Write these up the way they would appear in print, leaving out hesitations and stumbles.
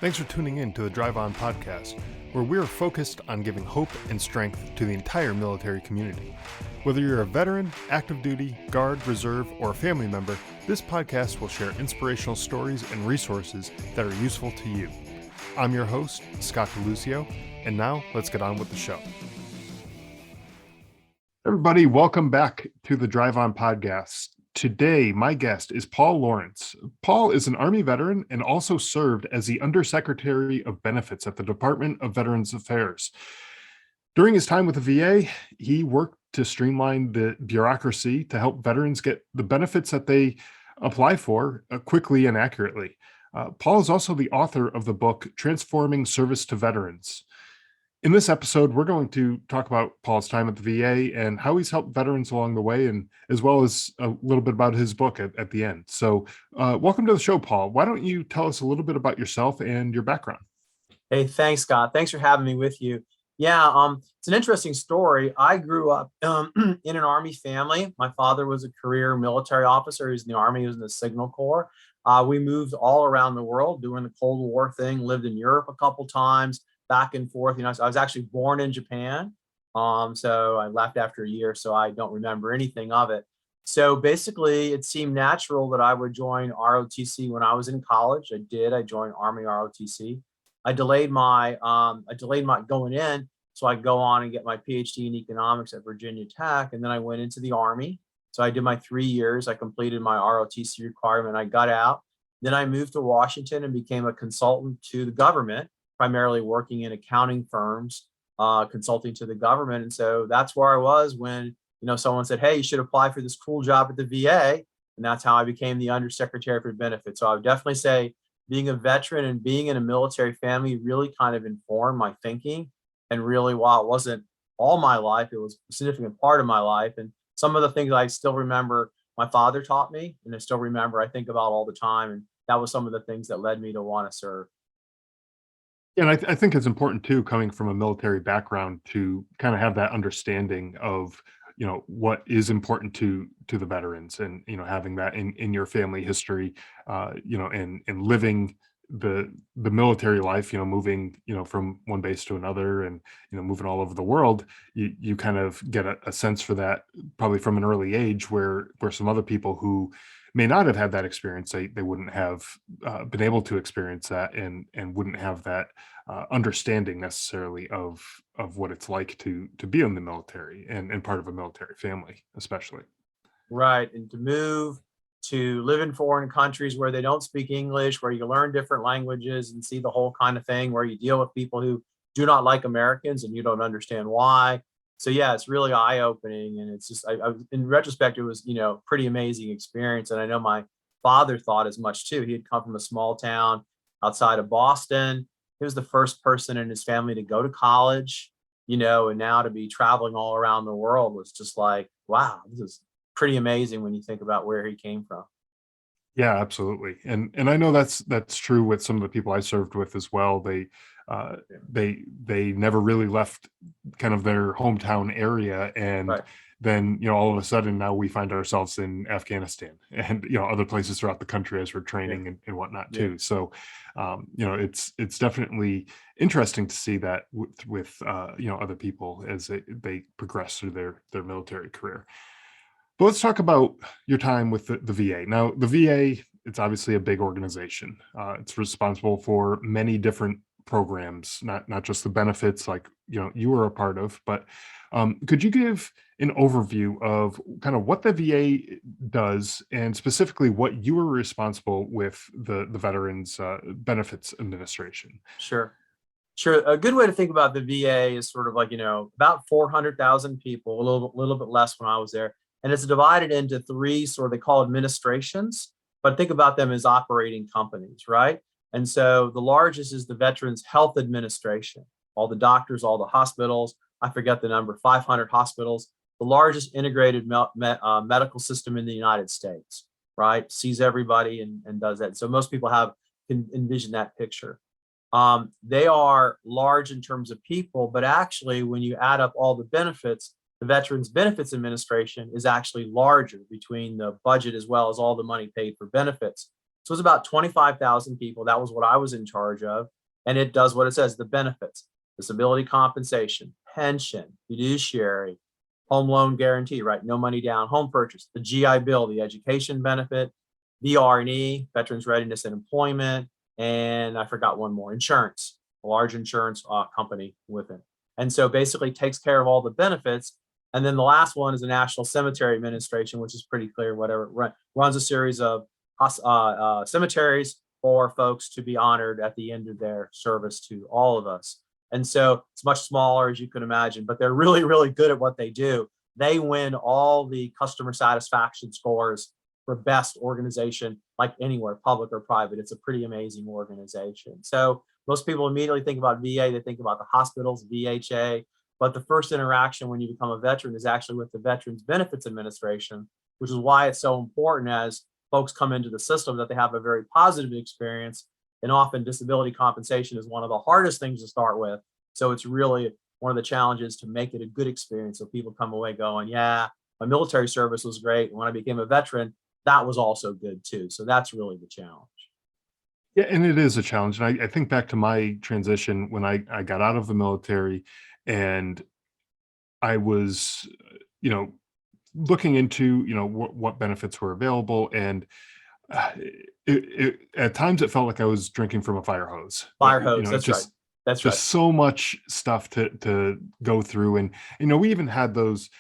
Thanks for tuning in to the Drive On podcast, where we are focused on giving hope and strength to the entire military community. Whether you're a veteran, active duty, guard, reserve, or a family member, this podcast will share inspirational stories and resources that are useful to you. I'm your host, Scott DeLucio, and now let's get on with the show. Everybody, welcome back to the Drive On podcast. Today, my guest is Paul Lawrence. Paul is an Army veteran and also served as the Undersecretary of Benefits at the Department of Veterans Affairs. During his time with the VA, he worked to streamline the bureaucracy to help veterans get the benefits that they apply for quickly and accurately. Paul is also the author of the book, Transforming Service to Veterans. In this episode, we're going to talk about Paul's time at the VA and how he's helped veterans along the way, and as well as a little bit about his book at the end. So welcome to the show, Paul. Why don't you tell us a little bit about yourself and your background? Hey, thanks, Scott. Thanks for having me with you. Yeah, it's an interesting story. I grew up in an Army family. My father was a career military officer. He was in the Army. He was in the Signal Corps. We moved all around the world doing the Cold War thing, lived in Europe a couple times, back and forth. So I was actually born in Japan. So I left after a year, so I don't remember anything of it. So basically, it seemed natural that I would join ROTC when I was in college. I did. I joined Army ROTC. I delayed my going in so I could go on and get my PhD in economics at Virginia Tech, and then I went into the Army. So I did my 3 years. I completed my ROTC requirement. I got out. Then I moved to Washington and became a consultant to the government, primarily working in accounting firms, consulting to the government. And so that's where I was when, someone said, hey, you should apply for this cool job at the VA. And that's how I became the Undersecretary for Benefits. So I would definitely say being a veteran and being in a military family really kind of informed my thinking. And really, while it wasn't all my life, it was a significant part of my life. And some of the things I still remember my father taught me, and I still remember, I think about all the time. And that was some of the things that led me to want to serve. And I think it's important too, coming from a military background, to kind of have that understanding of, what is important to the veterans, and, having that in your family history, and living the military life, moving, from one base to another, and, moving all over the world. You kind of get a sense for that probably from an early age, where some other people who may not have had that experience, they wouldn't have been able to experience that, and wouldn't have that understanding necessarily of what it's like to be in the military, and part of a military family, especially. Right. And to move to live in foreign countries where they don't speak English, where you learn different languages and see the whole kind of thing, where you deal with people who do not like Americans and you don't understand why. So yeah, it's really eye-opening, and it's just, in retrospect, it was, pretty amazing experience. And I know my father thought as much too. He had come from a small town outside of Boston. He was the first person in his family to go to college, and now to be traveling all around the world was just like, wow, this is pretty amazing when you think about where he came from. Yeah, absolutely. And I know that's true with some of the people I served with as well. They never really left kind of their hometown area, and Right. then, all of a sudden now we find ourselves in Afghanistan, and, other places throughout the country as we're training, Yeah. and whatnot Yeah. too. So it's definitely interesting to see that with other people as they progress through their military career. But let's talk about your time with the VA. Now, the VA, it's obviously a big organization. It's responsible for many different programs, not just the benefits like, you were a part of, but could you give an overview of kind of what the VA does, and specifically what you were responsible with the Veterans Benefits Administration? Sure. Sure. A good way to think about the VA is sort of like, about 400,000 people, a little bit less when I was there. And it's divided into three they call administrations, but think about them as operating companies, right? And so the largest is the Veterans Health Administration, all the doctors, all the hospitals. I forget the number, 500 hospitals, the largest integrated medical system in the United States, right? Sees everybody and does that. So most people can envision that picture. They are large in terms of people, but actually when you add up all the benefits, the Veterans Benefits Administration is actually larger between the budget as well as all the money paid for benefits. So it's about 25,000 people. That was what I was in charge of. And it does what it says, the benefits, disability compensation, pension, fiduciary, home loan guarantee, right? No money down, home purchase, the GI Bill, the education benefit, VR&E, Veterans Readiness and Employment, and I forgot one more, insurance, a large insurance company with it. And so basically takes care of all the benefits. And then the last one is the National Cemetery Administration, which is pretty clear, whatever, runs a series of cemeteries for folks to be honored at the end of their service to all of us. And so it's much smaller, as you can imagine, but they're really, really good at what they do. They win all the customer satisfaction scores for best organization, like anywhere, public or private. It's a pretty amazing organization. So most people immediately think about VA, they think about the hospitals, VHA, but the first interaction when you become a veteran is actually with the Veterans Benefits Administration, which is why it's so important as folks come into the system that they have a very positive experience. And often disability compensation is one of the hardest things to start with. So it's really one of the challenges to make it a good experience. So people come away going, yeah, my military service was great. And when I became a veteran, that was also good too. So that's really the challenge. Yeah, and it is a challenge. And I think back to my transition when I got out of the military and I was, you know, looking into, what benefits were available. And at times it felt like I was drinking from a fire hose. Fire hose, that's right. That's right. Just so much stuff to go through. And, we even had those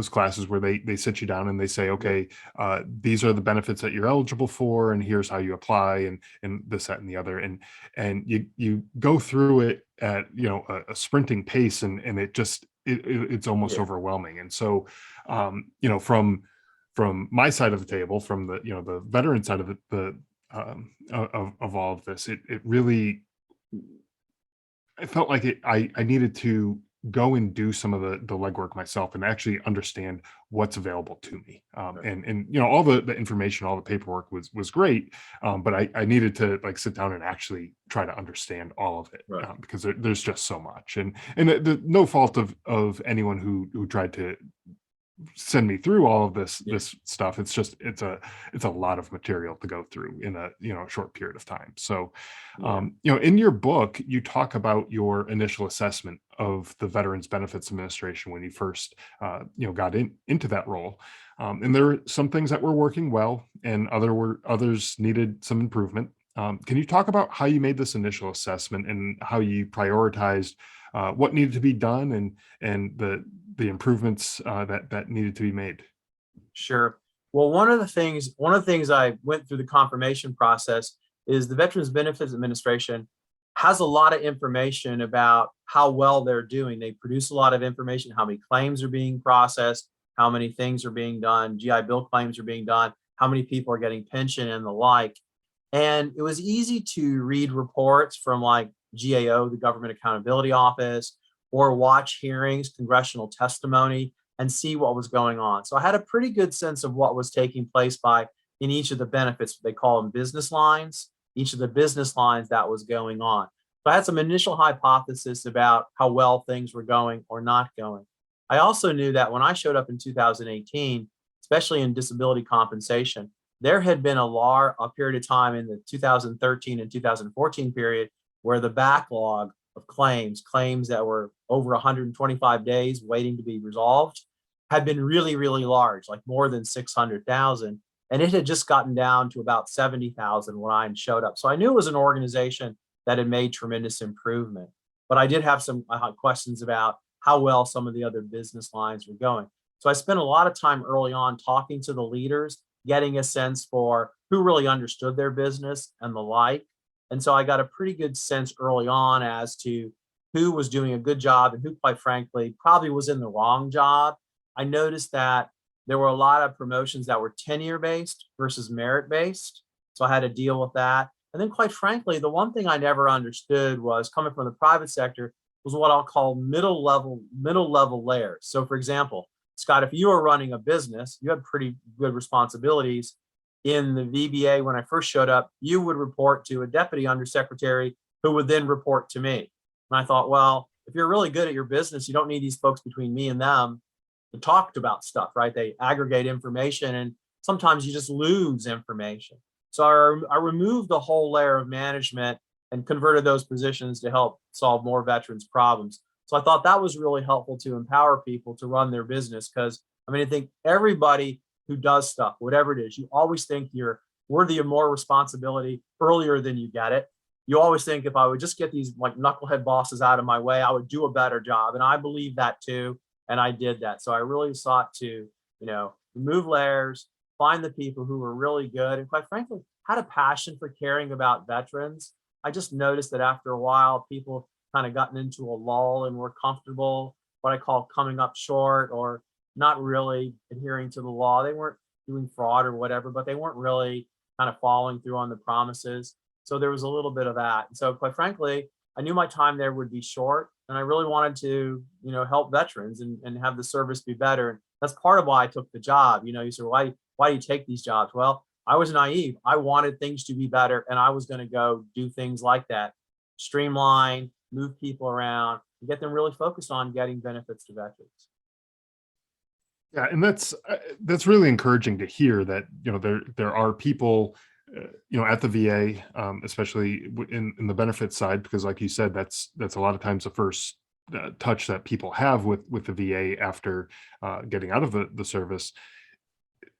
classes where they sit you down and they say, okay, these are the benefits that you're eligible for, and here's how you apply, and this, that, and the other. And you go through it at, a sprinting pace, and it's almost overwhelming. And so, from my side of the table, from the veteran side of of all of this, it really, I felt like I needed to go and do some of the legwork myself and actually understand what's available to me. And all the information, all the paperwork was great, but I needed to sit down and actually try to understand all of it, Right. because there's just so much. And no fault of anyone who tried to send me through all of this stuff. It's just it's a lot of material to go through in a short period of time. So in your book you talk about your initial assessment of the Veterans Benefits Administration when you first got into that role, and there were some things that were working well and others needed some improvement. Can you talk about how you made this initial assessment and how you prioritized what needed to be done and the improvements that needed to be made? Sure. Well, one of the things I went through the confirmation process is the Veterans Benefits Administration has a lot of information about how well they're doing. They produce a lot of information, how many claims are being processed, how many things are being done, GI Bill claims are being done, how many people are getting pension and the like. And it was easy to read reports from like GAO, the Government Accountability Office, or watch hearings, congressional testimony, and see what was going on. So I had a pretty good sense of what was taking place in each of the benefits. They call them business lines, each of the business lines that was going on. So I had some initial hypothesis about how well things were going or not going. I also knew that when I showed up in 2018, especially in disability compensation, there had been a period of time in the 2013 and 2014 period where the backlog of claims that were over 125 days waiting to be resolved had been really, really large, like more than 600,000. And it had just gotten down to about 70,000 when I showed up. So I knew it was an organization that had made tremendous improvement. But I did have some questions about how well some of the other business lines were going. So I spent a lot of time early on talking to the leaders, getting a sense for who really understood their business and the like. And so I got a pretty good sense early on as to who was doing a good job and who, quite frankly, probably was in the wrong job. I noticed that there were a lot of promotions that were tenure-based versus merit-based. So I had to deal with that. And then, quite frankly, the one thing I never understood was coming from the private sector was what I'll call middle level layers. So, for example, Scott, if you were running a business, you had pretty good responsibilities. In the VBA, when I first showed up, you would report to a deputy undersecretary who would then report to me. And I thought, well, if you're really good at your business, you don't need these folks between me and them to talk about stuff, right? They aggregate information and sometimes you just lose information. So I removed the whole layer of management and converted those positions to help solve more veterans' problems. So I thought that was really helpful to empower people to run their business. Because I mean, I think everybody who does stuff, whatever it is, you always think you're worthy of more responsibility earlier than you get it. You always think if I would just get these like knucklehead bosses out of my way, I would do a better job. And I believe that too. And I did that. So I really sought to, remove layers, find the people who were really good and quite frankly had a passion for caring about veterans. I just noticed that after a while, people kind of gotten into a lull and were comfortable, what I call coming up short or not really adhering to the law. They weren't doing fraud or whatever, but they weren't really kind of following through on the promises. So there was a little bit of that. And so quite frankly, I knew my time there would be short and I really wanted to, help veterans and have the service be better. And that's part of why I took the job. You said, why do you take these jobs? Well, I was naive. I wanted things to be better and I was going to go do things like that, streamline, move people around, and get them really focused on getting benefits to veterans. Yeah, and that's really encouraging to hear that there are people at the VA, especially in the benefits side, because like you said, that's a lot of times the first touch that people have with the VA after getting out of the service.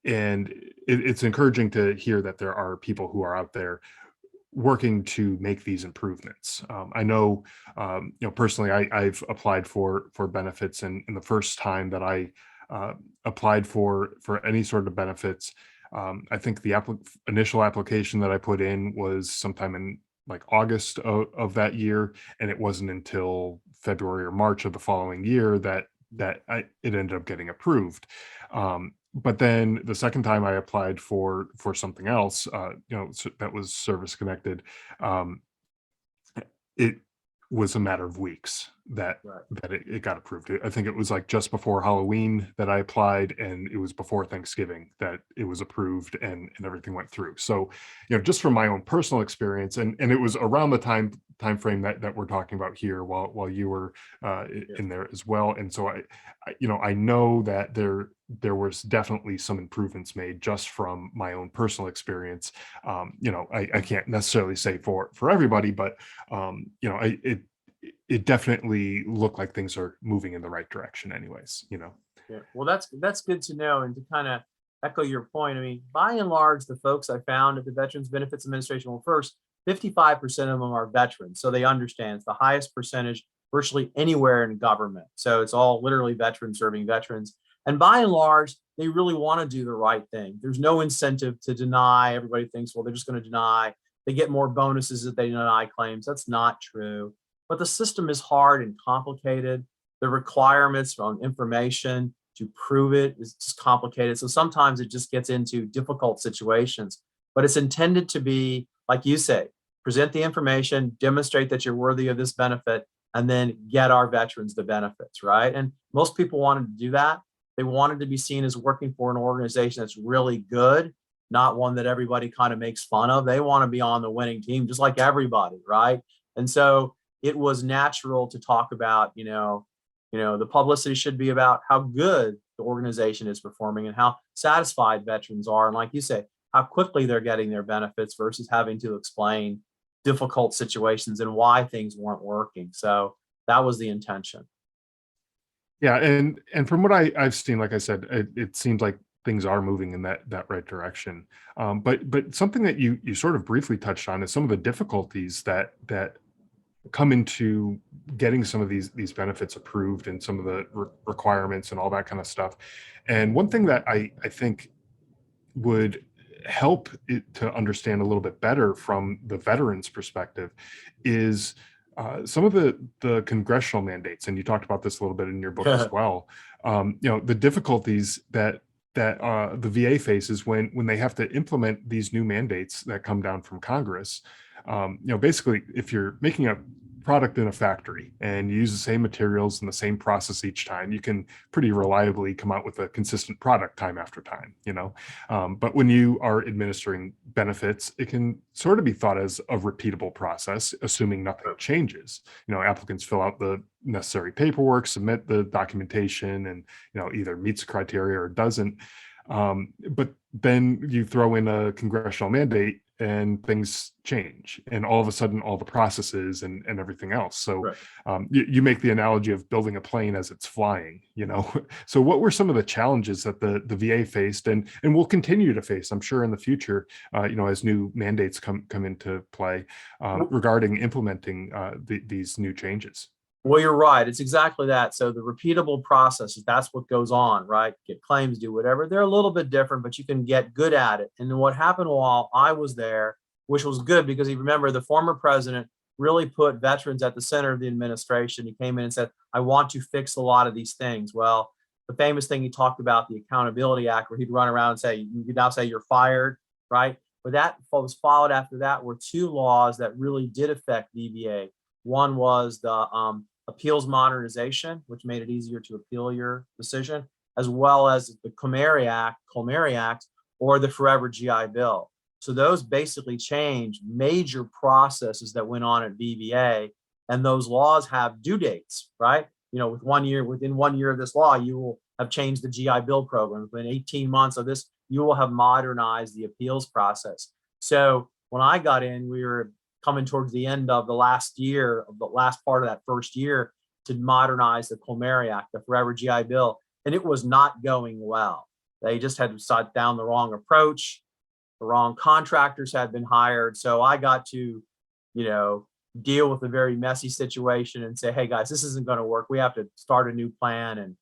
And it's encouraging to hear that there are people who are out there working to make these improvements. I know, personally, I've applied for benefits, and the first time that I applied for any sort of benefits, I think the initial application that I put in was sometime in like August of that year, and it wasn't until February or March of the following year that it ended up getting approved. But then the second time I applied for something else, that was service connected, it was a matter of weeks that Right. it got approved. I think it was like just before Halloween that I applied, and it was before Thanksgiving that it was approved and everything went through. So, just from my own personal experience, and it was around the time frame that we're talking about here while you were in there as well. And so I know that there was definitely some improvements made just from my own personal experience. I can't necessarily say for everybody, but it definitely looked like things are moving in the right direction anyways. Yeah. Well, that's good to know. And to kind of echo your point, I mean, by and large, the folks I found at the Veterans Benefits Administration, well, first, 55% of them are veterans. So they understand it's the highest percentage virtually anywhere in government. So it's all literally veterans serving veterans. And by and large, they really want to do the right thing. There's no incentive to deny. Everybody thinks, well, they're just going to deny. They get more bonuses if they deny claims. That's not true. But the system is hard and complicated. The requirements on information to prove it is just complicated. So sometimes it just gets into difficult situations. But it's intended to be, like you say, present the information, demonstrate that you're worthy of this benefit, and then get our veterans the benefits, right? And most people wanted to do that. They wanted to be seen as working for an organization that's really good, not one that everybody kind of makes fun of. They want to be on the winning team, just like everybody, right? And so it was natural to talk about, the publicity should be about how good the organization is performing and how satisfied veterans are. And like you say, how quickly they're getting their benefits versus having to explain difficult situations and why things weren't working. So that was the intention. Yeah, and from what I've seen, like I said, it seems like things are moving in that right direction. But something that you sort of briefly touched on is some of the difficulties that come into getting some of these benefits approved and some of the requirements and all that kind of stuff. And one thing that I think would help it to understand a little bit better from the veterans perspective is some of the congressional mandates, and you talked about this a little bit in your book as well. The difficulties that the VA faces when they have to implement these new mandates that come down from Congress. Basically, if you're making a product in a factory and you use the same materials and the same process each time, you can pretty reliably come out with a consistent product time after time, but when you are administering benefits, it can sort of be thought as a repeatable process, assuming nothing changes. Applicants fill out the necessary paperwork, submit the documentation, and either meets criteria or doesn't. But then you throw in a congressional mandate and things change, and all of a sudden all the processes and everything else. So Right. you make the analogy of building a plane as it's flying, you know. So what were some of the challenges that the VA faced and will continue to face, I'm sure, in the future, you know, as new mandates come into play, regarding implementing these new changes? Well, you're right. It's exactly that. So the repeatable processes, that's what goes on, right? Get claims, do whatever. They're a little bit different, but you can get good at it. And then what happened while I was there, which was good because you remember the former president really put veterans at the center of the administration. He came in and said, I want to fix a lot of these things. Well, the famous thing he talked about, the Accountability Act, where he'd run around and say, you could now say you're fired, right? But that was followed after that were two laws that really did affect VBA. One was the appeals modernization, which made it easier to appeal your decision, as well as the Comeri Act, or the Forever GI Bill. So those basically changed major processes that went on at VBA, and those laws have due dates, right? You know, within 1 year of this law, you will have changed the GI Bill program. Within 18 months of this, you will have modernized the appeals process. So when I got in, we were coming towards the end of the last part of that first year to modernize the Comeri Act, the Forever GI Bill, and it was not going well. They just had decided down the wrong approach. The wrong contractors had been hired. So I got to, you know, deal with a very messy situation and say, hey guys, this isn't going to work. We have to start a new plan and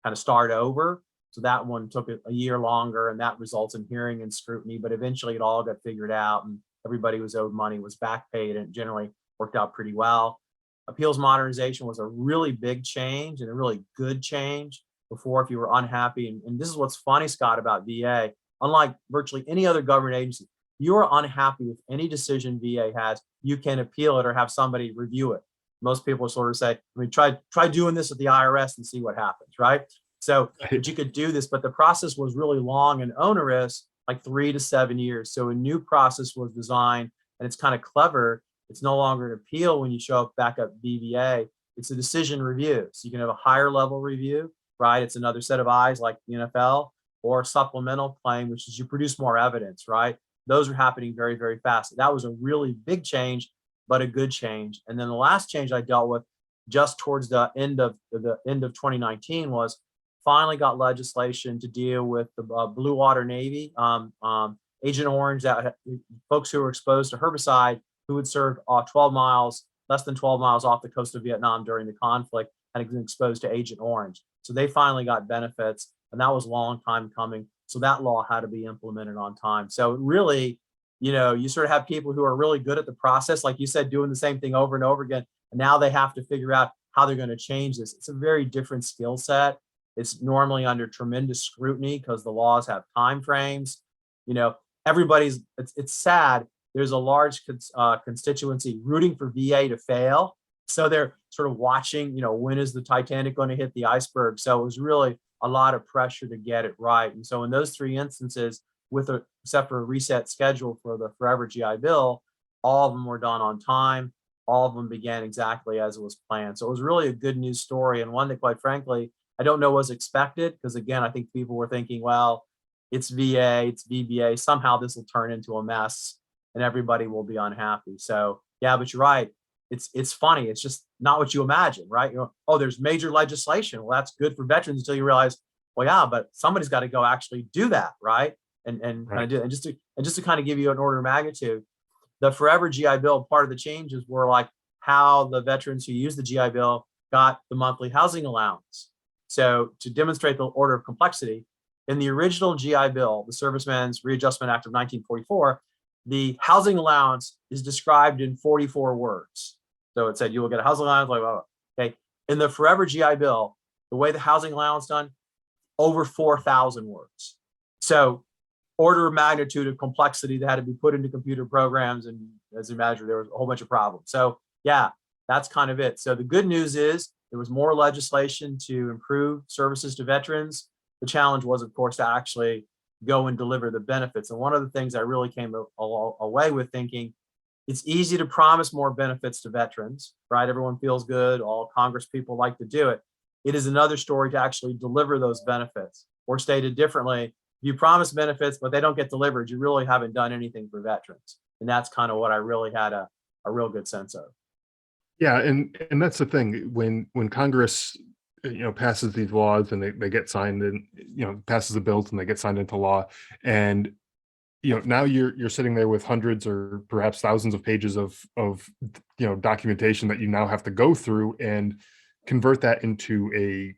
kind of start over. So that one took a year longer, and that results in hearing and scrutiny, but eventually it all got figured out, and everybody was owed money, was back paid, and it generally worked out pretty well. Appeals modernization was a really big change and a really good change. Before, if you were unhappy, and this is what's funny, Scott, about VA, unlike virtually any other government agency, you are unhappy with any decision VA has, you can appeal it or have somebody review it. Most people sort of say, I mean, try doing this at the IRS and see what happens, right? So, but you could do this, but the process was really long and onerous, like 3 to 7 years. So a new process was designed, and it's kind of clever. It's no longer an appeal when you show up back at VBA. It's a decision review. So you can have a higher level review, right? It's another set of eyes like the NFL, or a supplemental claim, which is you produce more evidence, right? Those are happening very, very fast. That was a really big change, but a good change. And then the last change I dealt with just towards the end of 2019 was finally got legislation to deal with the Blue Water Navy, Agent Orange, that folks who were exposed to herbicide who had served less than 12 miles off the coast of Vietnam during the conflict and had been exposed to Agent Orange. So they finally got benefits, and that was a long time coming. So that law had to be implemented on time. So really, you know, you sort of have people who are really good at the process, like you said, doing the same thing over and over again. And now they have to figure out how they're going to change this. It's a very different skill set. It's normally under tremendous scrutiny because the laws have time frames. You know, it's sad. There's a large constituency rooting for VA to fail. So they're sort of watching, you know, when is the Titanic going to hit the iceberg? So it was really a lot of pressure to get it right. And so in those three instances, except for a reset schedule for the Forever GI Bill, all of them were done on time. All of them began exactly as it was planned. So it was really a good news story, and one that, quite frankly, I don't know was expected, because again, I think people were thinking, well, it's VA, it's VBA, somehow this will turn into a mess and everybody will be unhappy. So yeah, but you're right. It's funny. It's just not what you imagine, right? You know, oh, there's major legislation. Well, that's good for veterans until you realize, well, yeah, but somebody's got to go actually do that, right? And Right. just to kind of give you an order of magnitude, the Forever GI Bill, part of the changes were like how the veterans who use the GI Bill got the monthly housing allowance. So to demonstrate the order of complexity, in the original GI Bill, the Servicemen's Readjustment Act of 1944, the housing allowance is described in 44 words. So it said you will get a housing allowance, blah, blah, blah. Okay. In the Forever GI Bill, the way the housing allowance done, over 4,000 words. So order of magnitude of complexity that had to be put into computer programs, and as you imagine, there was a whole bunch of problems. So yeah, that's kind of it. So the good news is there was more legislation to improve services to veterans. The challenge was, of course, to actually go and deliver the benefits. And one of the things I really came away with thinking, it's easy to promise more benefits to veterans, right? Everyone feels good. All Congress people like to do it. It is another story to actually deliver those benefits. Or stated differently, if you promise benefits, but they don't get delivered, you really haven't done anything for veterans. And that's kind of what I really had a real good sense of. Yeah, and that's the thing when Congress passes these laws and they get signed and passes the bills and they get signed into law, and now you're sitting there with hundreds or perhaps thousands of pages of documentation that you now have to go through and convert that into a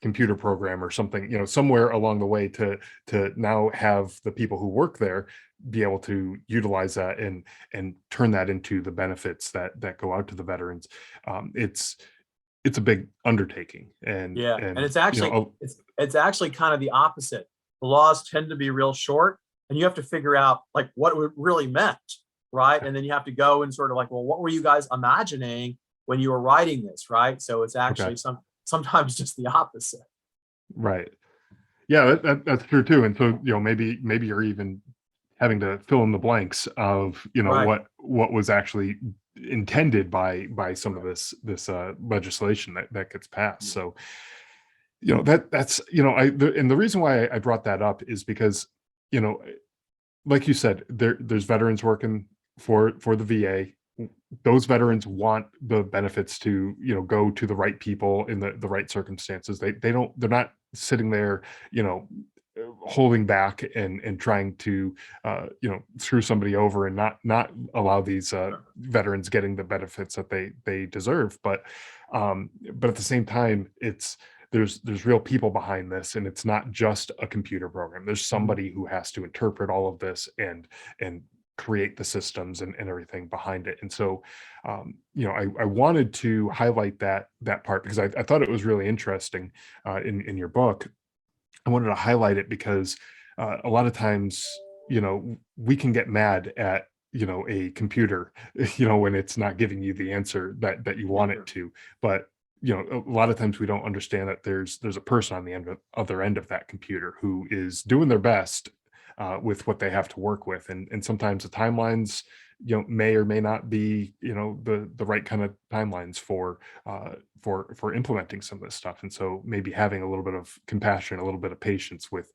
computer program or something, somewhere along the way to now have the people who work there be able to utilize that and turn that into the benefits that go out to the veterans. It's a big undertaking, Yeah, and and it's actually it's actually kind of the opposite. The laws tend to be real short, and you have to figure out like what it really meant, right? And then you have to go and sort of like, well, what were you guys imagining when you were writing this, right? So it's okay, actually sometimes just the opposite. right. Yeah, that's true too. And so, maybe you're even having to fill in the blanks of, Right. what was actually intended by some of this legislation that gets passed. So, that's, and the reason why I brought that up is because, you know, like you said, there's veterans working for the VA. Those veterans want the benefits to go to the right people in the right circumstances. They're not sitting there, holding back and trying to screw somebody over and not allow these veterans getting the benefits that they deserve. But at the same time, there's real people behind this, and it's not just a computer program. There's Mhm. somebody who has to interpret all of this and create the systems and everything behind it. And so, I wanted to highlight that part because I thought it was really interesting in your book. I wanted to highlight it because a lot of times, we can get mad at a computer, when it's not giving you the answer that you Yeah, want it sure. to. But a lot of times we don't understand that there's a person on the other end of that computer who is doing their best with what they have to work with, and sometimes the timelines may or may not be the right kind of timelines for implementing some of this stuff. And so maybe having a little bit of compassion, a little bit of patience with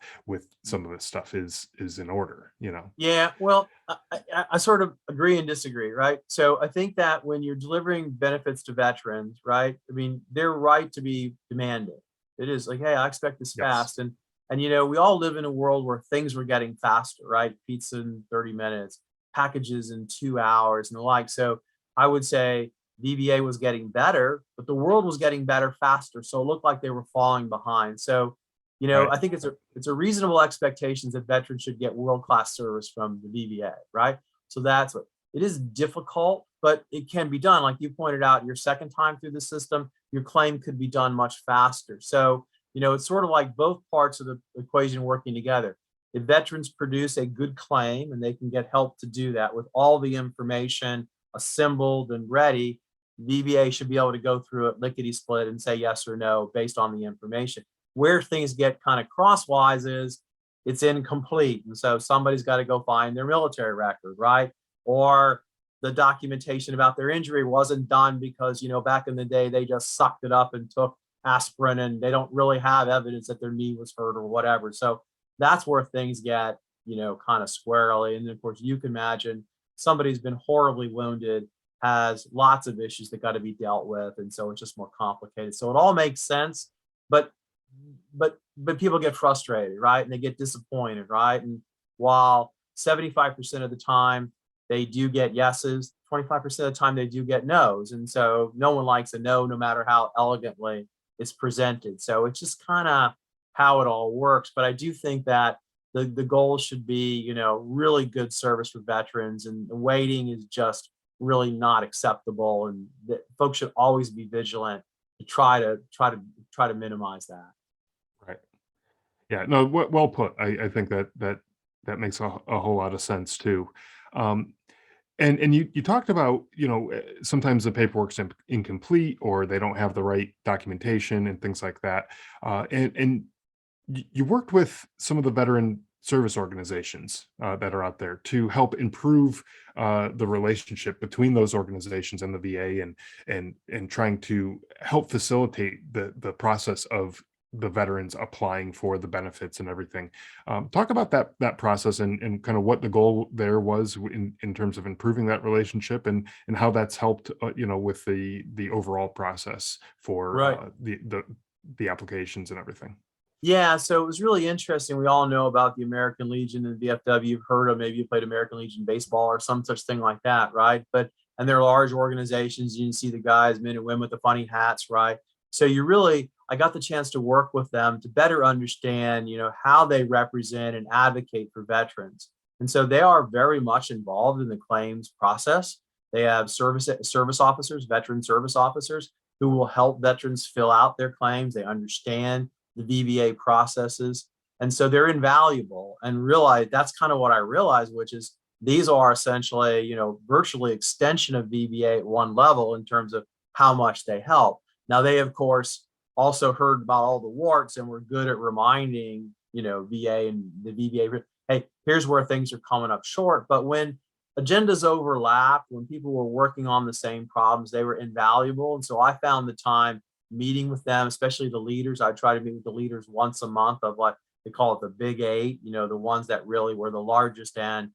some of this stuff is in order. Yeah, well, I sort of agree and disagree, right? So I think that when you're delivering benefits to veterans, right? I mean, they're right to be demanding. It is like, hey, I expect this Yes. fast, and we all live in a world where things were getting faster, right? Pizza in 30 minutes, packages in 2 hours, and the like. So I would say VBA was getting better, but the world was getting better faster. So it looked like they were falling behind. So Right. I think it's a reasonable expectations that veterans should get world-class service from the VBA, right? So that's what it is difficult, but it can be done. Like you pointed out, your second time through the system, your claim could be done much faster. So, it's sort of like both parts of the equation working together. If veterans produce a good claim and they can get help to do that with all the information assembled and ready, VBA should be able to go through it lickety split and say yes or no based on the information. Where things get kind of crosswise is it's incomplete. And so somebody's got to go find their military record, right? Or the documentation about their injury wasn't done because, back in the day, they just sucked it up and took aspirin and they don't really have evidence that their knee was hurt or whatever. So that's where things get, kind of squirrely. And of course, you can imagine somebody's been horribly wounded, has lots of issues that got to be dealt with. And so it's just more complicated. So it all makes sense. But but people get frustrated, right? And they get disappointed, right? And while 75% of the time they do get yeses, 25% of the time they do get nos. And so no one likes a no, no matter how elegantly it's presented. So it's just kind of how it all works. But I do think that the goal should be, really good service for veterans, and the waiting is just really not acceptable. And that folks should always be vigilant to try to minimize that. Right. Yeah, no, well put. I think that makes a whole lot of sense too. Um, and you talked about, sometimes the paperwork's incomplete or they don't have the right documentation and things like that. And you worked with some of the veteran service organizations that are out there to help improve the relationship between those organizations and the VA, and trying to help facilitate the process of the veterans applying for the benefits and everything. Talk about that process and kind of what the goal there was in terms of improving that relationship and how that's helped, with the overall process for Right. the applications and everything. Yeah, so it was really interesting. We all know about the American Legion and VFW. You've heard of, maybe you played American Legion baseball or some such thing like that, right? And they're large organizations. You can see the guys, men and women with the funny hats, right? So I got the chance to work with them to better understand, how they represent and advocate for veterans. And so they are very much involved in the claims process. They have service officers, veteran service officers, who will help veterans fill out their claims. They understand the VBA processes. And so they're invaluable, and realize that's kind of what I realized, which is these are essentially, virtually extension of VBA at one level in terms of how much they help. Now they, of course, also heard about all the warts and were good at reminding, VA and the VBA, hey, here's where things are coming up short. But when agendas overlapped, when people were working on the same problems, they were invaluable. And so I found the time meeting with them, especially the leaders. I try to meet with the leaders once a month of what they call it the big eight, the ones that really were the largest and,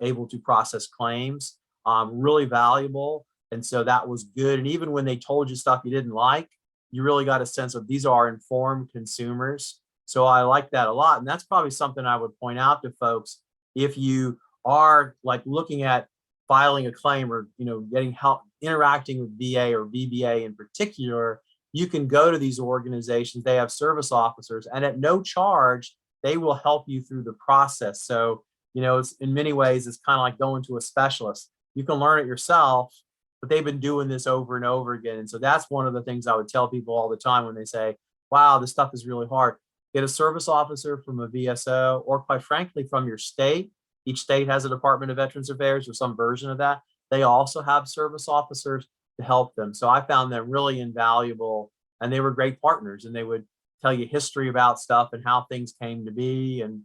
able to process claims, really valuable. And so that was good. And even when they told you stuff you didn't like, you really got a sense of these are informed consumers. So I like that a lot. And that's probably something I would point out to folks. If you are like looking at filing a claim or, getting help interacting with VA or VBA in particular, you can go to these organizations. They have service officers, and at no charge, they will help you through the process. So, it's in many ways, it's kind of like going to a specialist. You can learn it yourself, but they've been doing this over and over again. And so that's one of the things I would tell people all the time when they say, wow, this stuff is really hard. Get a service officer from a VSO, or quite frankly, from your state. Each state has a Department of Veterans Affairs or some version of that. They also have service officers to help them. So I found them really invaluable, and they were great partners, and they would tell you history about stuff and how things came to be. And,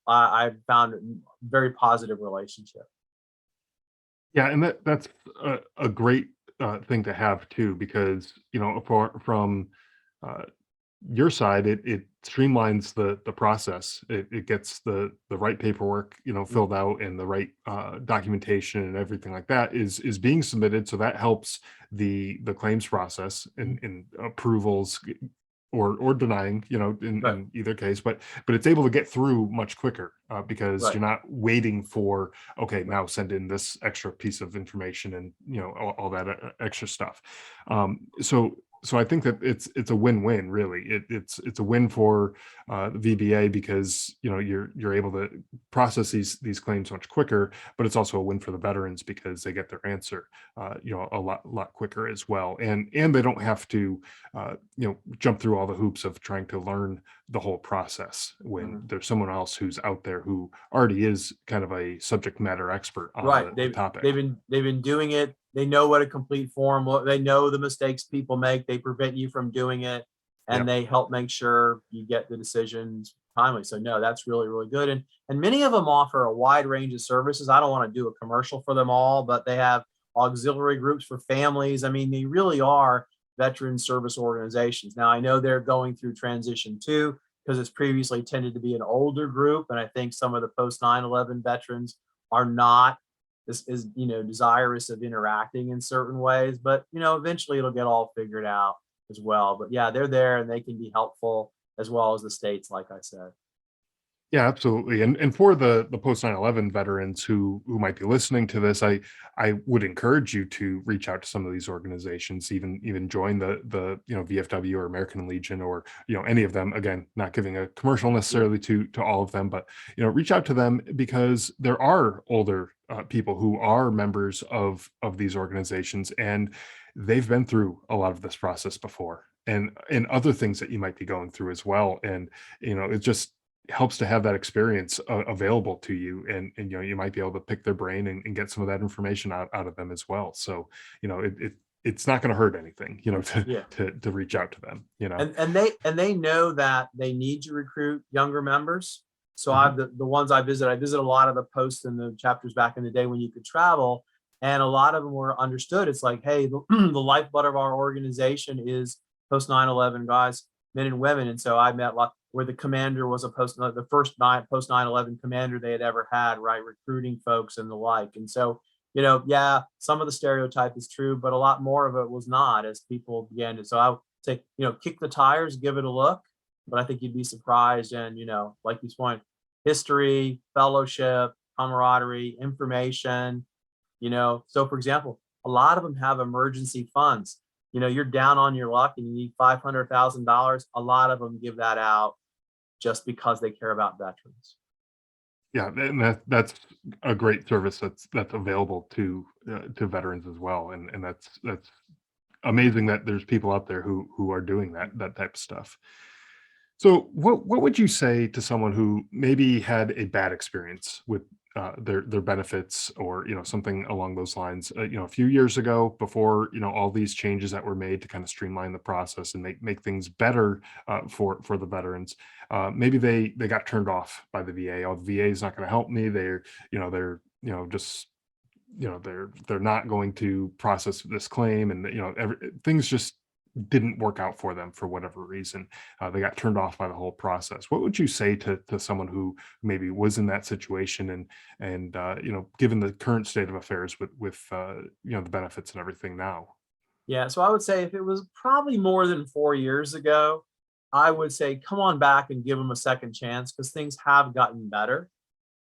I found a very positive relationship. Yeah, and that's a great thing to have too, because from uh, your side, it streamlines the process. It gets the right paperwork, filled out, and the right documentation and everything like that is being submitted. So that helps the claims process and approvals or denying, Right. in either case, but it's able to get through much quicker because Right. you're not waiting for, okay, now send in this extra piece of information and all that extra stuff. So I think that it's a win-win, really. It's a win for the VBA because you're able to process these claims much quicker, but it's also a win for the veterans because they get their answer a lot quicker as well, and they don't have to jump through all the hoops of trying to learn the whole process when Mhm. there's someone else who's out there who already is kind of a subject matter expert on Right. the They've topic. been doing it. They know what a complete form. They know the mistakes people make. They prevent you from doing it, Yeah. and they help make sure you get the decisions timely. So no, that's really really good. And many of them offer a wide range of services. I don't want to do a commercial for them all, but they have auxiliary groups for families. I mean, they really are veteran service organizations. Now I know they're going through transition too, because it's previously tended to be an older group, and I think some of the post 9/11 veterans are not this is desirous of interacting in certain ways, but eventually it'll get all figured out as well. But yeah, they're there and they can be helpful, as well as the states, like I said. Yeah, absolutely. And for the post 9/11 veterans who might be listening to this, I would encourage you to reach out to some of these organizations, even join the VFW or American Legion or any of them. Again, not giving a commercial Yeah. necessarily to all of them, but reach out to them because there are older people who are members of these organizations, and they've been through a lot of this process before, and other things that you might be going through as well. And it just helps to have that experience available to you, and you might be able to pick their brain and get some of that information out of them as well. So it's not going to hurt anything to Yeah. to reach out to them. And they know that they need to recruit younger members. So Mhm. I've the ones I visit a lot of the posts and the chapters back in the day when you could travel, and a lot of them were understood. It's like, hey, the lifeblood of our organization is post 9/11 guys. men and women. And so I met where the commander was the first post 9/11 commander they had ever had, right? Recruiting folks and the like. And so, yeah, some of the stereotype is true, but a lot more of it was not, as people began to. So I would say, kick the tires, give it a look. But I think you'd be surprised. And, like you point, history, fellowship, camaraderie, information, so for example, a lot of them have emergency funds. You're down on your luck and you need $500,000. A lot of them give that out just because they care about veterans. Yeah, and that's a great service that's available to veterans as well, and that's amazing that there's people out there who are doing that type of stuff. So, what would you say to someone who maybe had a bad experience with their benefits, or something along those lines? A few years ago, before all these changes that were made to kind of streamline the process and make things better for the veterans. Maybe they got turned off by the VA. Oh, the VA is not going to help me. Just they're not going to process this claim, and things just didn't work out for them for whatever reason. They got turned off by the whole process. What would you say to someone who maybe was in that situation, and given the current state of affairs with the benefits and everything now? Yeah, so I would say if it was probably more than 4 years ago, I would say come on back and give them a second chance, because things have gotten better.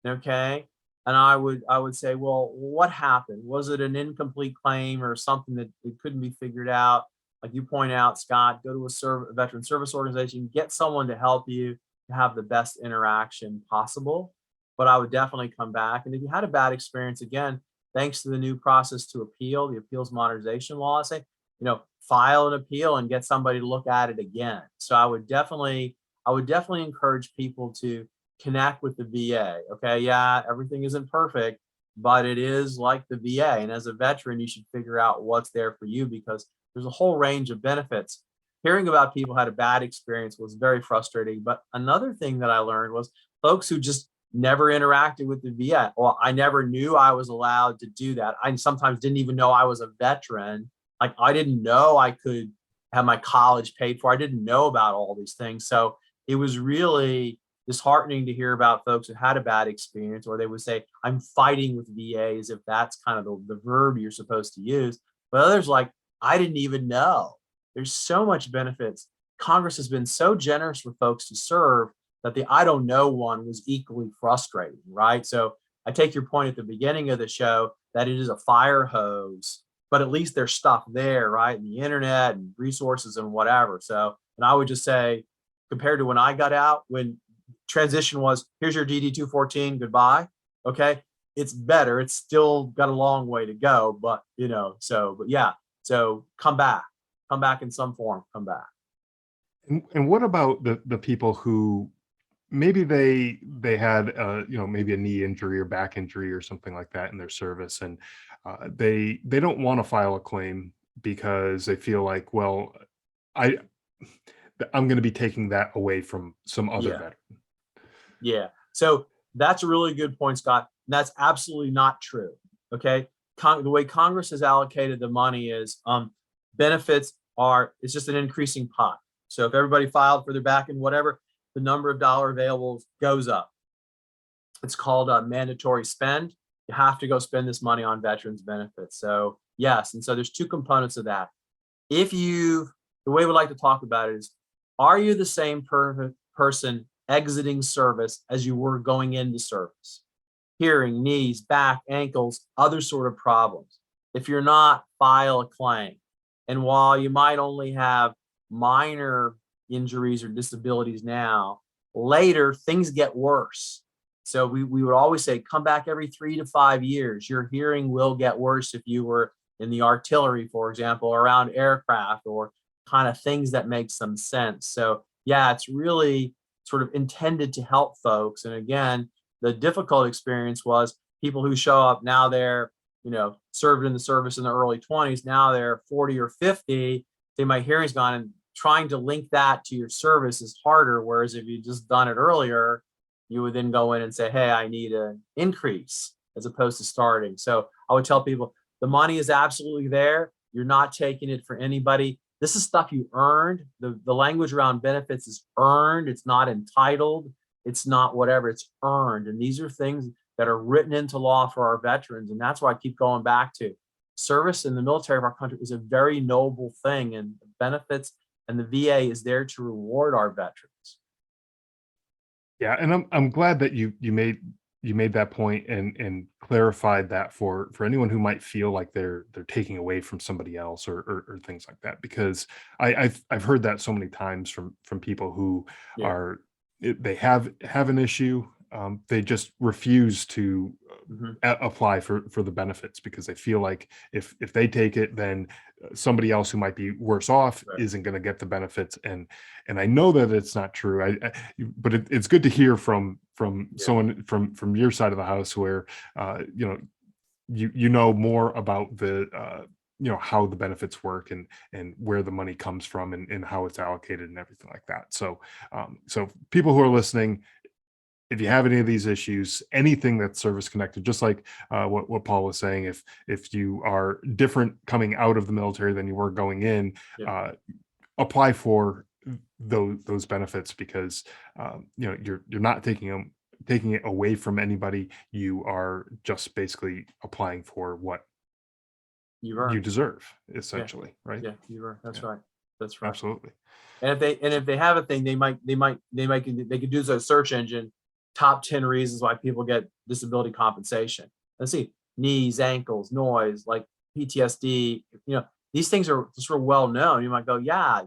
Okay. And I would say, well, what happened? Was it an incomplete claim or something that it couldn't be figured out? Like you point out, Scott, go to a veteran service organization, get someone to help you to have the best interaction possible. But I would definitely come back. And if you had a bad experience, again, thanks to the new process to appeal, the appeals modernization law, I say, file an appeal and get somebody to look at it again. So I would definitely encourage people to connect with the VA. Okay, yeah, everything isn't perfect, but it is like the VA. And as a veteran, you should figure out what's there for you, because there's a whole range of benefits. Hearing about people who had a bad experience was very frustrating. But another thing that I learned was folks who just never interacted with the VA. Well, I never knew I was allowed to do that. I sometimes didn't even know I was a veteran. Like I didn't know I could have my college paid for. I didn't know about all these things. So it was really disheartening to hear about folks who had a bad experience, or they would say, I'm fighting with VA, as if that's kind of the verb you're supposed to use. But others like, I didn't even know. There's so much benefits. Congress has been so generous with folks to serve that the I don't know one was equally frustrating, right? So I take your point at the beginning of the show that it is a fire hose, but at least there's stuff there, right? And the internet and resources and whatever. So, and I would just say, compared to when I got out, when transition was, here's your DD 214, goodbye. Okay. It's better. It's still got a long way to go, but but yeah. So come back in some form, come back. And what about the people who maybe they had maybe a knee injury or back injury or something like that in their service, and they don't want to file a claim because they feel like, well, I'm going to be taking that away from some other Yeah. veteran. Yeah. So that's a really good point, Scott. And that's absolutely not true. Okay. The way Congress has allocated the money is benefits it's just an increasing pot. So if everybody filed for their back and whatever, the number of dollar available goes up. It's called a mandatory spend. You have to go spend this money on veterans benefits. So yes. And so there's two components of that. The way we like to talk about it is, are you the same person exiting service as you were going into service? Hearing, knees, back, ankles, other sort of problems. If you're not, file a claim. And while you might only have minor injuries or disabilities now, later things get worse. So we would always say, come back every 3 to 5 years. Your hearing will get worse if you were in the artillery, for example, around aircraft, or kind of things that make some sense. So yeah, it's really sort of intended to help folks. And again, the difficult experience was people who show up now, they're, served in the service in the early 20s. Now they're 40 or 50. My hearing's gone, and trying to link that to your service is harder. Whereas if you just done it earlier, you would then go in and say, hey, I need an increase, as opposed to starting. So I would tell people the money is absolutely there. You're not taking it for anybody. This is stuff you earned. The language around benefits is earned. It's not entitled. It's not whatever. It's earned. And these are things that are written into law for our veterans. And that's why I keep going back to service in the military of our country is a very noble thing, and benefits and the VA is there to reward our veterans. Yeah, and I'm glad that you made that point and clarified that for anyone who might feel like they're taking away from somebody else or things like that, because I've heard that so many times from people who Yeah. are they have an issue, they just refuse to apply for the benefits because they feel like if they take it, then somebody else who might be worse off Right. isn't going to get the benefits. And I know that it's not true. But it's good to hear from someone from your side of the house where you know more about the how the benefits work and where the money comes from and how it's allocated and everything like that. So so people who are listening, if you have any of these issues, anything that's service connected, just like what Paul was saying, if you are different coming out of the military than you were going in, Yeah. apply for those benefits, because you're not taking it away from anybody. You are just basically applying for what you deserve, essentially, right? Yeah, you are. That's Yeah, right. That's right. absolutely. And if they have a thing, they could do a search engine, top 10 reasons why people get disability compensation. Let's see, knees, ankles, noise, like PTSD. These things are sort of well known. You might go, yeah,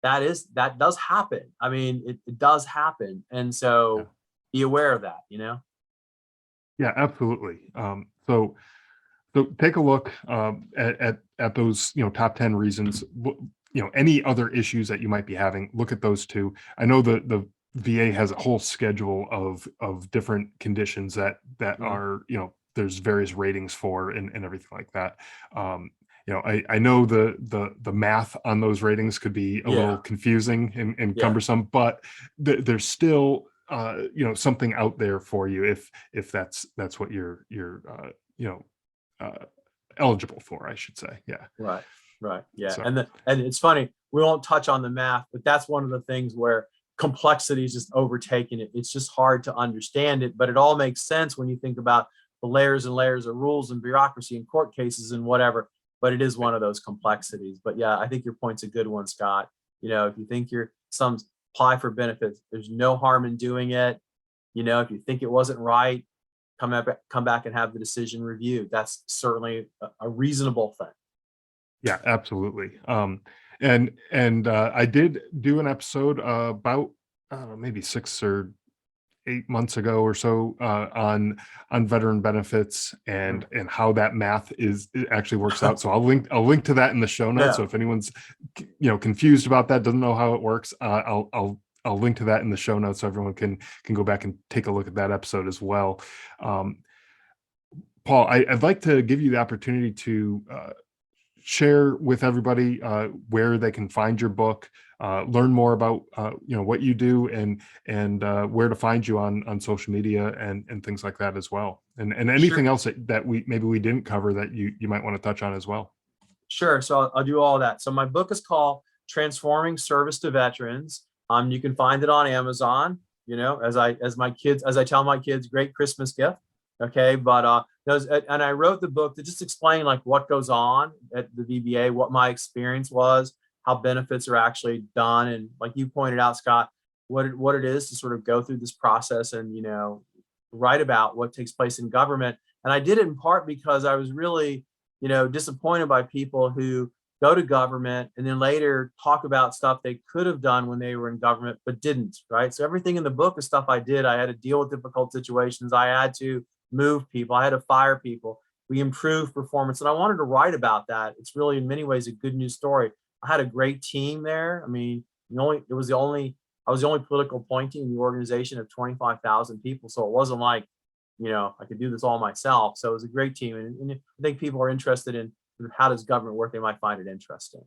that does happen. I mean, it does happen, and Yeah, so be aware of that. yeah, absolutely. So take a look at those top 10 reasons. Any other issues that you might be having, look at those too. I know the VA has a whole schedule of different conditions that are there's various ratings for and everything like that. I know the math on those ratings could be a little Yeah, confusing and yeah, cumbersome, but there's still something out there for you if that's what you're uh, eligible for, I should say. Yeah. right, right, yeah. So And it's funny, we won't touch on the math, but that's one of the things where complexity is just overtaking it. It's just hard to understand it, but it all makes sense when you think about the layers and layers of rules and bureaucracy and court cases and whatever. But it is one of those complexities. But yeah, I think your point's a good one, Scott. If you think you're some apply for benefits, there's no harm in doing it. If you think it wasn't right, come back and have the decision reviewed. That's certainly a reasonable thing. yeah, absolutely. And I did do an episode about I don't know, maybe 6 or 8 months ago or so on veteran benefits and how that math it actually works out. So I'll link to that in the show notes. So Yeah, if anyone's confused about that, doesn't know how it works, I'll link to that in the show notes so everyone can go back and take a look at that episode as well. Paul, I'd like to give you the opportunity to share with everybody where they can find your book, learn more about what you do, and where to find you on social media and things like that as well, and anything sure. else that we didn't cover that you might want to touch on as well. Sure. So I'll do all that. So my book is called Transforming Service to Veterans. You can find it on Amazon. As I tell my kids, great Christmas gift. Okay, but and I wrote the book to just explain like what goes on at the VBA, what my experience was, how benefits are actually done, and like you pointed out, Scott, what it is to sort of go through this process and write about what takes place in government. And I did it in part because I was really disappointed by people who go to government and then later talk about stuff they could have done when they were in government but didn't. Right. So everything in the book is stuff I did. I had to deal with difficult situations. I had to move people. I had to fire people. We improved performance. And I wanted to write about that. It's really in many ways a good news story. I had a great team there. I mean, I was the only political appointee in the organization of 25,000 people. So it wasn't like, I could do this all myself. So it was a great team. And I think people are interested in how does government work? They might find it interesting.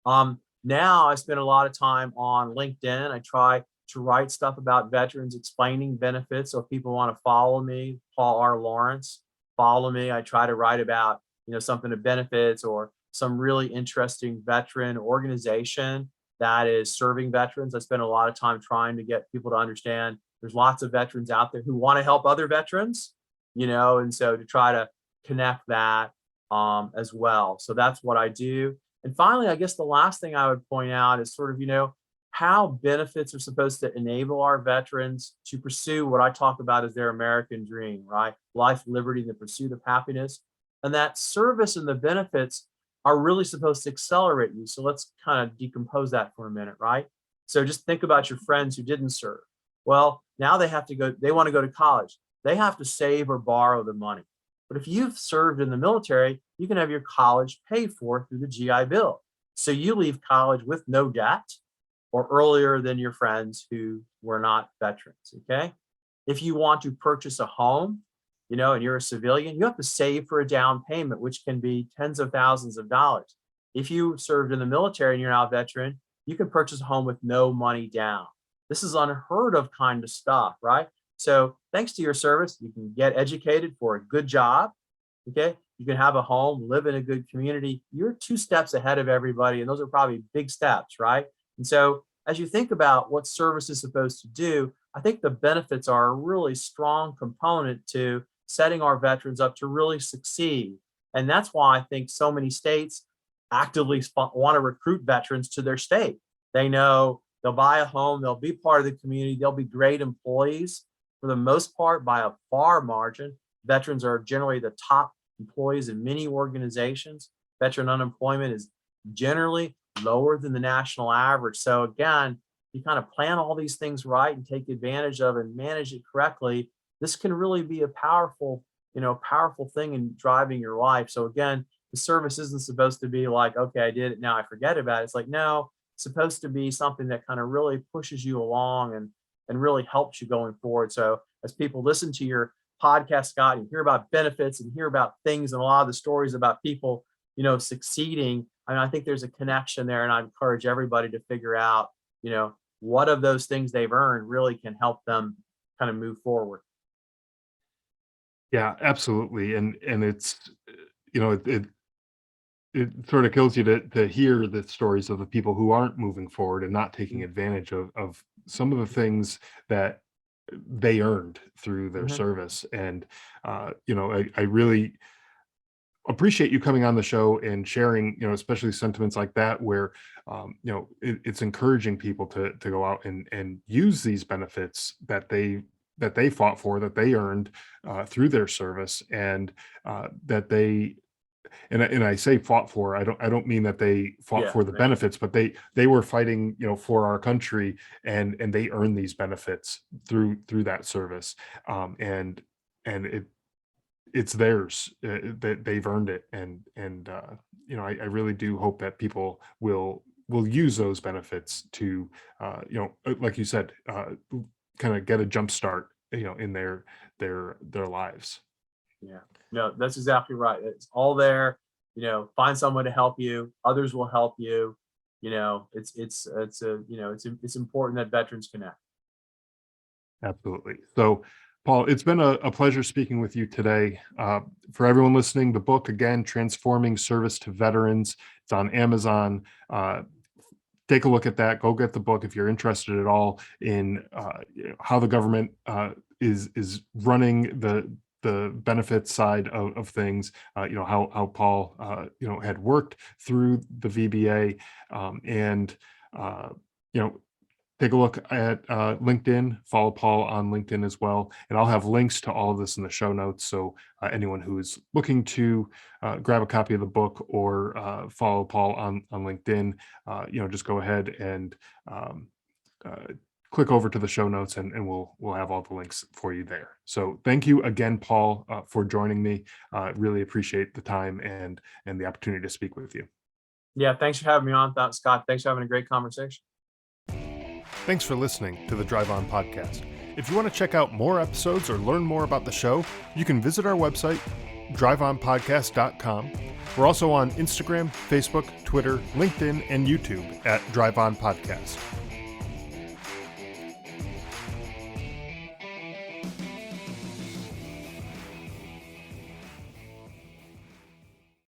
Now I spend a lot of time on LinkedIn. I try to write stuff about veterans, explaining benefits. So if people want to follow me, Paul R. Lawrence, follow me. I try to write about, something of benefits or some really interesting veteran organization that is serving veterans. I spend a lot of time trying to get people to understand there's lots of veterans out there who want to help other veterans, and so to try to connect that as well. So that's what I do. And finally, I guess the last thing I would point out is sort of, how benefits are supposed to enable our veterans to pursue what I talk about as their American dream, right? Life, liberty, and the pursuit of happiness. And that service and the benefits are really supposed to accelerate you. So let's kind of decompose that for a minute, right? So just think about your friends who didn't serve. Well, now they want to go to college. They have to save or borrow the money. But if you've served in the military, you can have your college paid for through the GI Bill. So you leave college with no debt or earlier than your friends who were not veterans, okay? If you want to purchase a home, and you're a civilian, you have to save for a down payment, which can be tens of thousands of dollars. If you served in the military and you're now a veteran, you can purchase a home with no money down. This is unheard of kind of stuff, right? So thanks to your service, you can get educated for a good job, okay? You can have a home, live in a good community. You're 2 steps ahead of everybody, and those are probably big steps, right? And so as you think about what service is supposed to do, I think the benefits are a really strong component to setting our veterans up to really succeed. And that's why I think so many states actively want to recruit veterans to their state. They know they'll buy a home, they'll be part of the community, they'll be great employees. For the most part, by a far margin, veterans are generally the top employees in many organizations. Veteran unemployment is generally lower than the national average. So again, you kind of plan all these things right and take advantage of and manage it correctly. This can really be a powerful thing in driving your life. So again, the service isn't supposed to be like, okay, I did it, now I forget about it. It's like, no, it's supposed to be something that kind of really pushes you along and really helps you going forward. So as people listen to your podcast, Scott, and hear about benefits and hear about things and a lot of the stories about people, succeeding, I think there's a connection there. And I encourage everybody to figure out, what of those things they've earned really can help them kind of move forward. Yeah, absolutely. And it's, it sort of kills you to hear the stories of the people who aren't moving forward and not taking advantage of some of the things that they earned through their service. And I really appreciate you coming on the show and sharing, especially sentiments like that, where it's encouraging people to go out and use these benefits that they fought for, that they earned through their service, and that they and I say fought for. I don't mean that they fought for the benefits, but they were fighting, for our country, and they earned these benefits through that service, and it's theirs, that they've earned it, and I really do hope that people will use those benefits to like you said, kind of get a jump start, in their lives. Yeah, no, that's exactly right. It's all there. Find someone to help you. Others will help you. It's important that veterans connect. Absolutely. So, Paul, it's been a pleasure speaking with you today. For everyone listening, the book, again, Transforming Service to Veterans, it's on Amazon. Take a look at that. Go get the book if you're interested at all in how the government is running the benefits side of things. How Paul had worked through the VBA, and take a look at LinkedIn. Follow Paul on LinkedIn as well, and I'll have links to all of this in the show notes. So anyone who is looking to grab a copy of the book or follow Paul on LinkedIn, just go ahead and click over to the show notes, and we'll have all the links for you there. So thank you again, Paul, for joining me. Really appreciate the time and the opportunity to speak with you. Yeah, thanks for having me on, Scott. Thanks for having a great conversation. Thanks for listening to the Drive On Podcast. If you want to check out more episodes or learn more about the show, you can visit our website, driveonpodcast.com. We're also on Instagram, Facebook, Twitter, LinkedIn, and YouTube at Drive On Podcast.